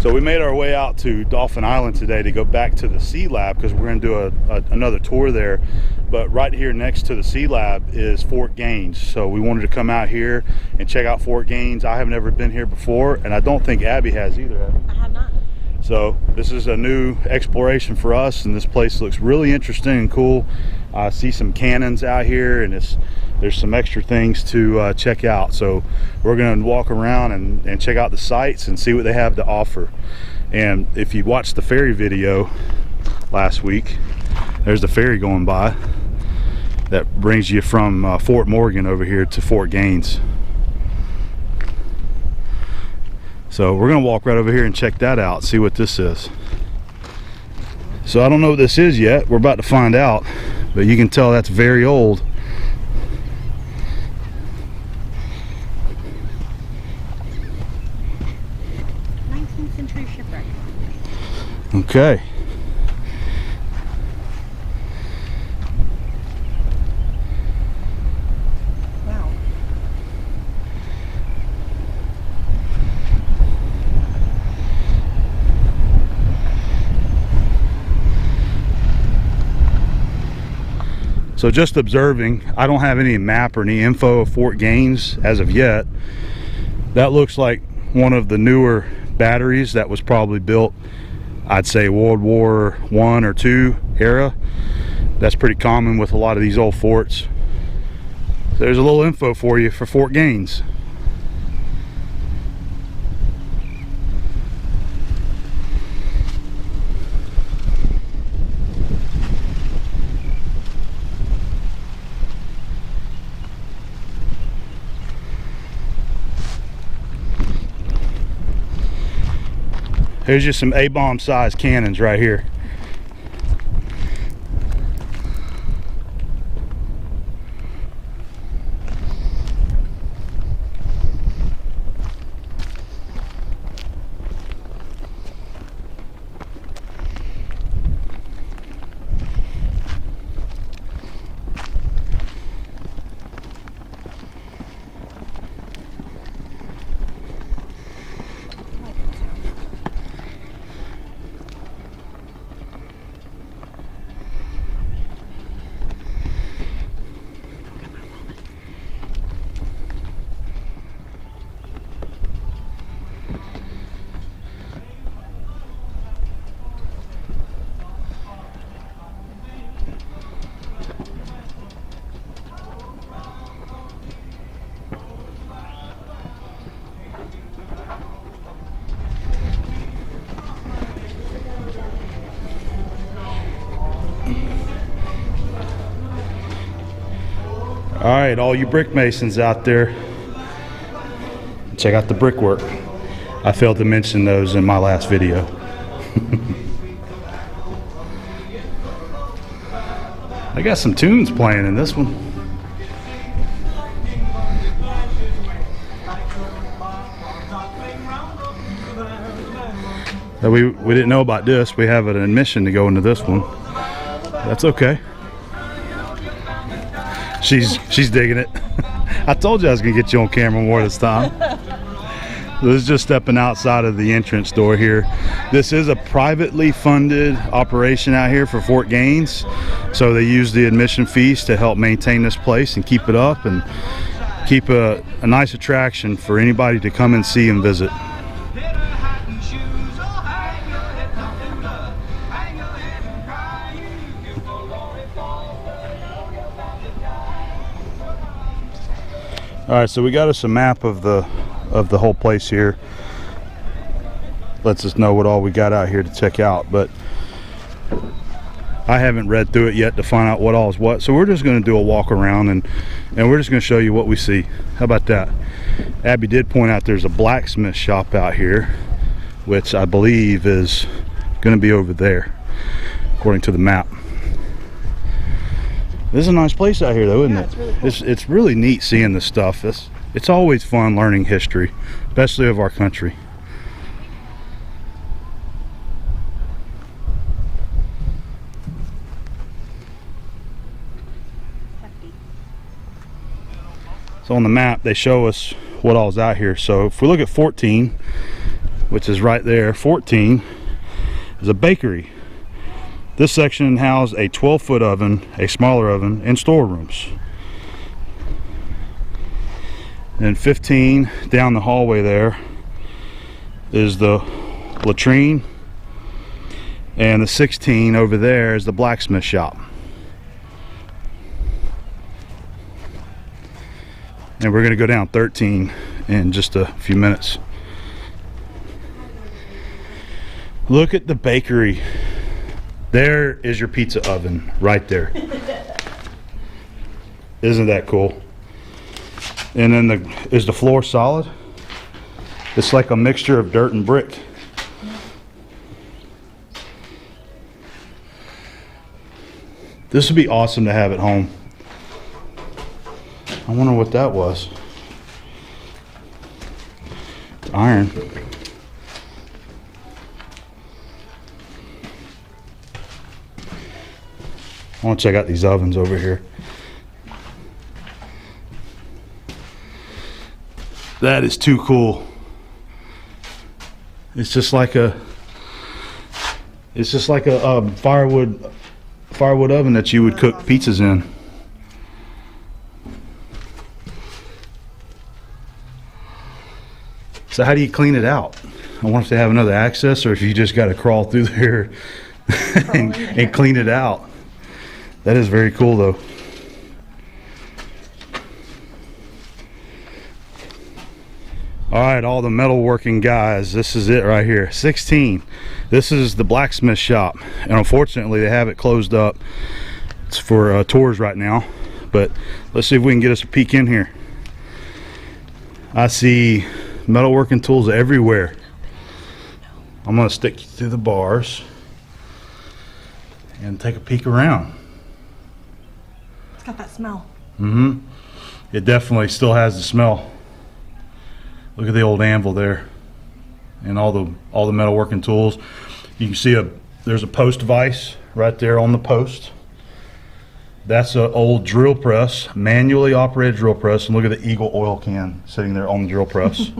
So we made our way out to Dauphin Island today to go back to the Sea Lab because we're going to do another tour there. But right here next to the Sea Lab is Fort Gaines. So we wanted to come out here and check out Fort Gaines. I have never been here before, and I don't think Abby has either. I have not. So this is a new exploration for us, and this place looks really interesting and cool. I see some cannons out here, and there's some extra things to check out. So we're going to walk around and check out the sites and see what they have to offer. And if you watched the ferry video last week, there's the ferry going by that brings you from Fort Morgan over here to Fort Gaines. So we're going to walk right over here and check that out, see what this is. So I don't know what this is yet. We're about to find out, but you can tell that's very old. Shipwreck. Okay. Wow. So just observing, I don't have any map or any info of Fort Gaines as of yet. That looks like one of the newer batteries that was probably built, I'd say World War I or II era. That's pretty common with a lot of these old forts. There's a little info for you for Fort Gaines. Here's just some A-bomb size cannons right here. All right, all you brick masons out there, check out the brickwork. I failed to mention those in my last video. I got some tunes playing in this one. We didn't know about this. We have an admission to go into this one. That's okay. She's digging it. I told you I was gonna get you on camera more this time. This is just stepping outside of the entrance door here. This is a privately funded operation out here for Fort Gaines. So they use the admission fees to help maintain this place and keep it up and keep a nice attraction for anybody to come and see and visit. All right, so we got us a map of the whole place here. Lets us know what all we got out here to check out, but I haven't read through it yet to find out what all is what. So we're just going to do a walk around and we're just going to show you what we see. How about that? Abby did point out there's a blacksmith shop out here, which I believe is going to be over there, according to the map. This is a nice place out here though, isn't it? It's really cool. It's really neat seeing this stuff. It's always fun learning history, especially of our country. So on the map they show us what all's out here. So if we look at 14, which is right there, 14, is a bakery. This section housed a 12-foot oven, a smaller oven, and storerooms. And 15 down the hallway there is the latrine, and the 16 over there is the blacksmith shop. And we're going to go down 13 in just a few minutes. Look at the bakery. There is your pizza oven right there. Isn't that cool? And then is the floor solid? It's like a mixture of dirt and brick. This would be awesome to have at home. I wonder what that was. It's iron. I want to check out these ovens over here. That is too cool. It's just like a firewood oven that you would cook pizzas in. So how do you clean it out? I wonder if they have another access, or if you just got to crawl through there and clean it out. That is very cool though. All right, all the metalworking guys, this is it right here. 16. This is the blacksmith shop, and unfortunately they have it closed up. It's for tours right now, but let's see if we can get us a peek in here. I see metalworking tools everywhere. I'm gonna stick you through the bars and take a peek around. It's got that smell. Mm-hmm. It definitely still has the smell. Look at the old anvil there, and all the metalworking tools. You can see there's a post vise right there on the post. That's an old drill press, manually operated drill press, and look at the Eagle oil can sitting there on the drill press.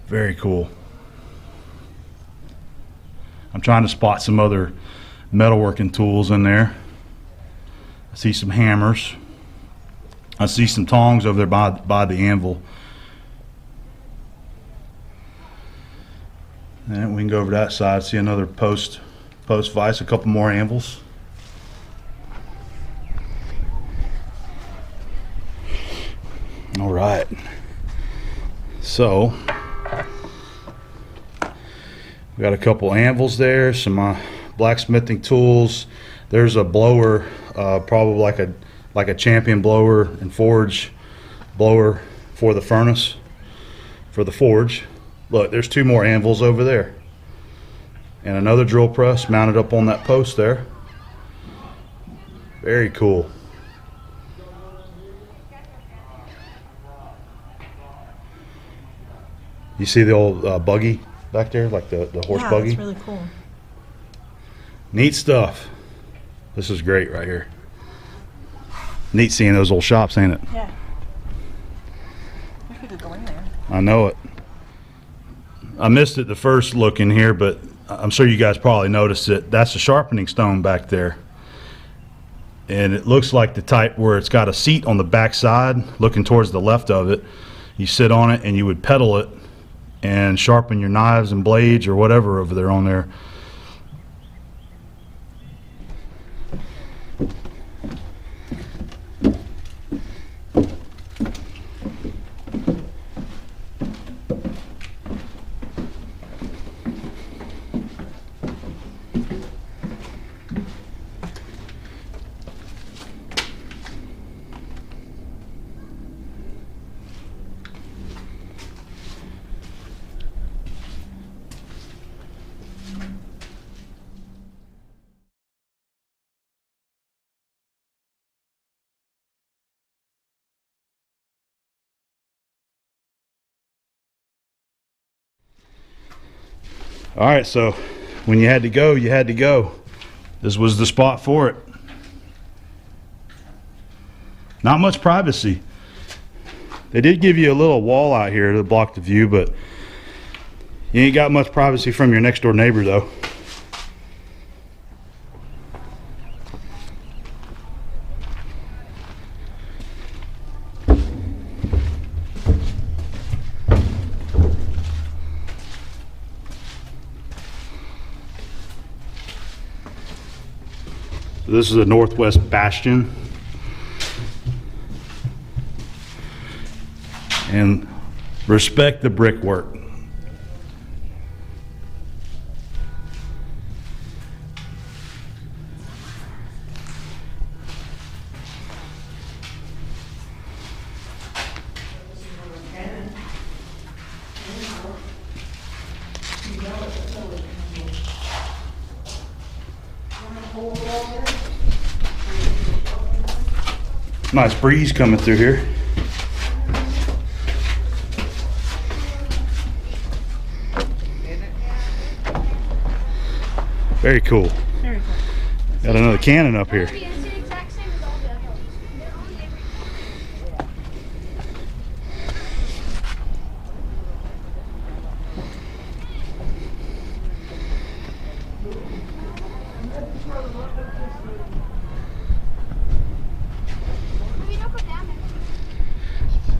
Very cool. I'm trying to spot some other metalworking tools in there. I see some hammers. I see some tongs over there by the anvil. And we can go over that side, see another post vise, a couple more anvils. All right. So we got a couple anvils there, some blacksmithing tools. There's a blower, probably like a champion blower and forge blower for the furnace, for the forge. Look, there's two more anvils over there, and another drill press mounted up on that post there. Very cool. You see the old buggy back there, like the horse buggy? Yeah, that's really cool. Neat stuff. This is great right here. Neat seeing those old shops, ain't it? Yeah. Wish we could go in there. I know it. I missed it the first look in here, but I'm sure you guys probably noticed it. That's a sharpening stone back there. And it looks like the type where it's got a seat on the back side looking towards the left of it. You sit on it and you would pedal it and sharpen your knives and blades or whatever over there on there. All right, so when you had to go, you had to go. This was the spot for it. Not much privacy. They did give you a little wall out here to block the view, but You ain't got much privacy from your next door neighbor though. So this is a Northwest Bastion. And respect the brickwork. Nice breeze coming through here. Very cool. Very cool. Got another cannon up here.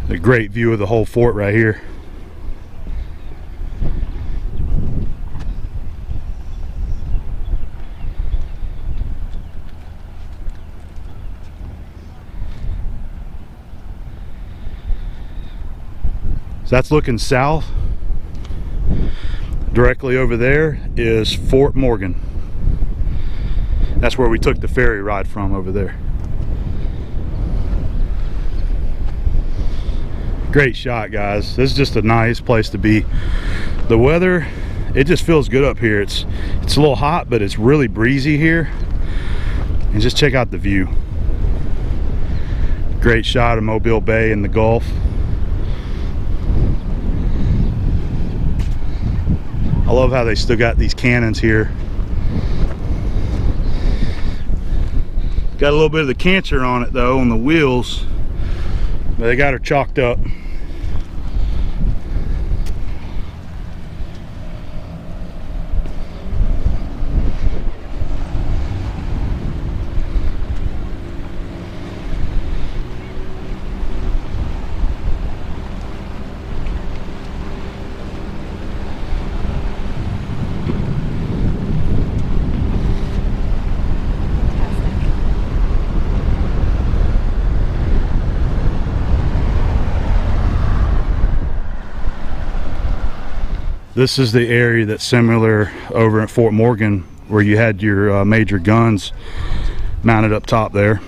A great view of the whole fort right here. So that's looking south. Directly over there is Fort Morgan. That's where we took the ferry ride from over there. Great shot, guys. This is just a nice place to be. The weather, it just feels good up here. It's a little hot, but it's really breezy here. And just check out the view. Great shot of Mobile Bay and the Gulf. I love how they still got these cannons here. Got a little bit of the cancer on it though, on the wheels, but they got her chalked up. This is the area that's similar over at Fort Morgan, where you had your major guns mounted up top there.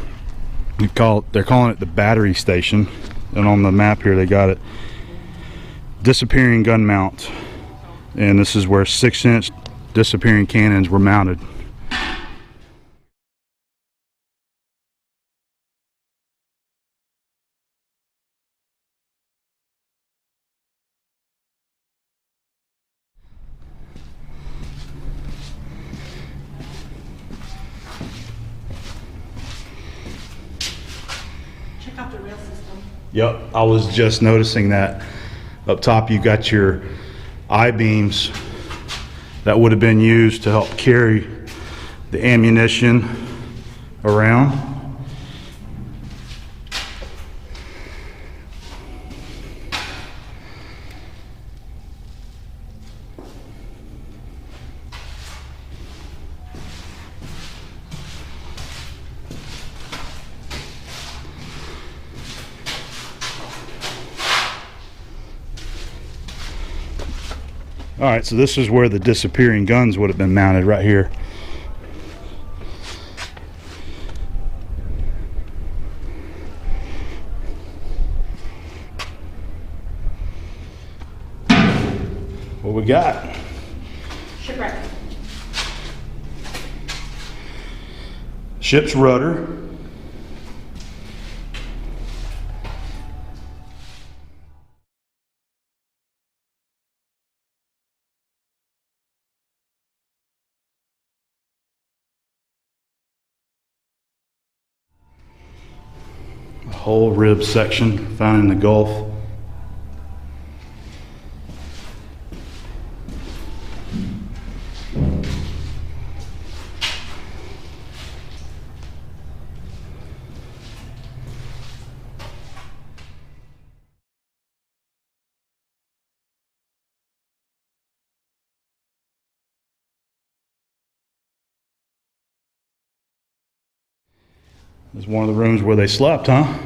They're calling it the battery station, and on the map here they got it disappearing gun mount, and this is where 6-inch disappearing cannons were mounted. Check out the rail system. Yep, I was just noticing that. Up top you got your I-beams that would have been used to help carry the ammunition around. All right, so this is where the disappearing guns would have been mounted, right here. What we got? Shipwreck. Ship's rudder. Whole rib section found in the Gulf. This is one of the rooms where they slept, huh?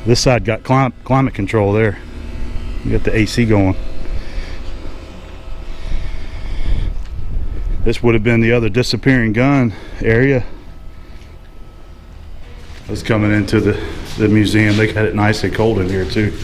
This side got climate control there. You got the AC going. This would have been the other disappearing gun area. That's coming into the museum. They got it nice and cold in here too.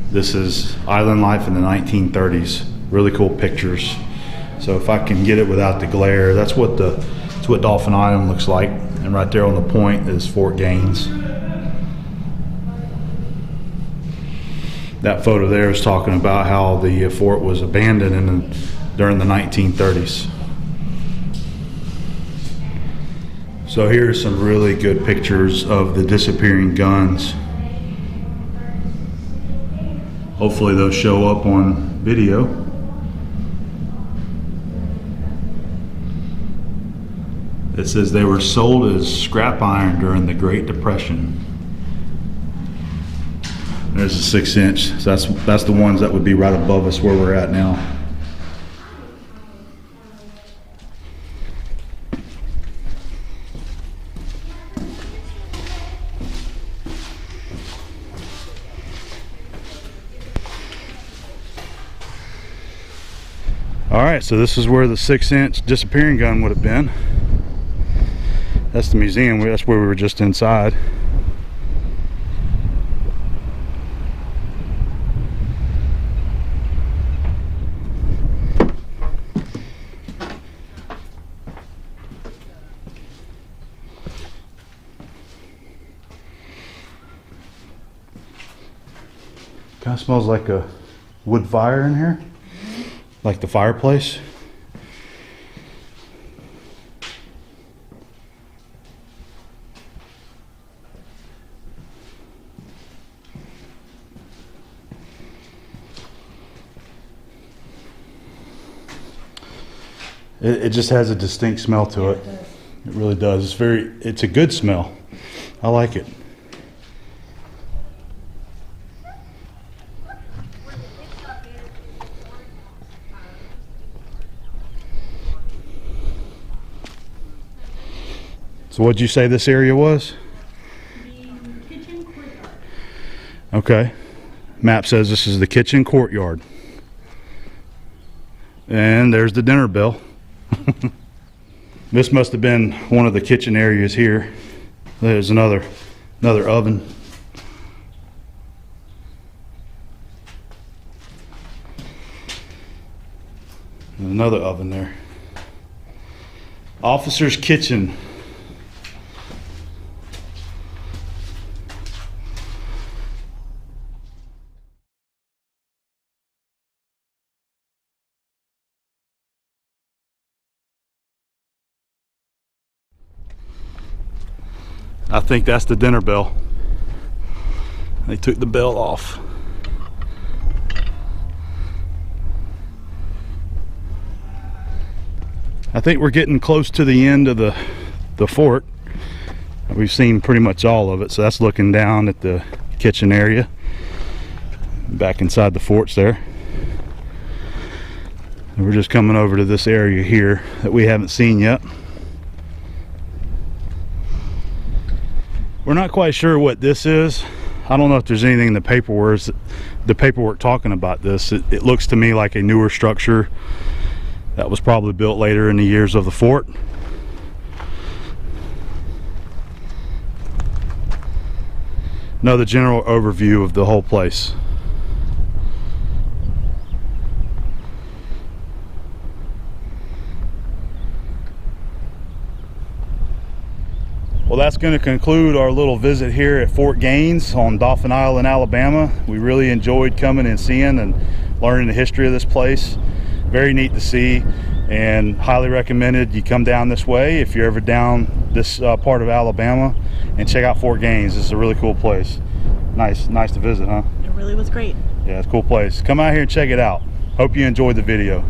This is island life in the 1930s. Really cool pictures. So if I can get it without the glare, that's what Dauphin Island looks like. And right there on the point is Fort Gaines. That photo there is talking about how the fort was abandoned during the 1930s. So here's some really good pictures of the disappearing guns. Hopefully those show up on video. It says they were sold as scrap iron during the Great Depression. There's a 6-inch. So that's the ones that would be right above us where we're at now. Alright, so this is where the 6-inch disappearing gun would have been. That's the museum, that's where we were just inside. Kind of smells like a wood fire in here. Like the fireplace. It just has a distinct smell to it. It really does. It's a good smell. I like it. So what'd you say this area was? The kitchen courtyard. Okay. Map says this is the kitchen courtyard. And there's the dinner bell. This must have been one of the kitchen areas here. There's another oven. And another oven there. Officer's kitchen. I think that's the dinner bell. They took the bell off. I think we're getting close to the end of the fort. We've seen pretty much all of it, so that's looking down at the kitchen area. Back inside the forts there. And we're just coming over to this area here that we haven't seen yet. We're not quite sure what this is. I don't know if there's anything in the paperwork talking about this. It looks to me like a newer structure that was probably built later in the years of the fort. Another general overview of the whole place. Well, that's going to conclude our little visit here at Fort Gaines on Dauphin Island, Alabama. We really enjoyed coming and seeing and learning the history of this place. Very neat to see, and highly recommended you come down this way if you're ever down this part of Alabama and check out Fort Gaines. This is a really cool place. Nice to visit, huh? It really was great. Yeah, it's a cool place. Come out here and check it out. Hope you enjoyed the video.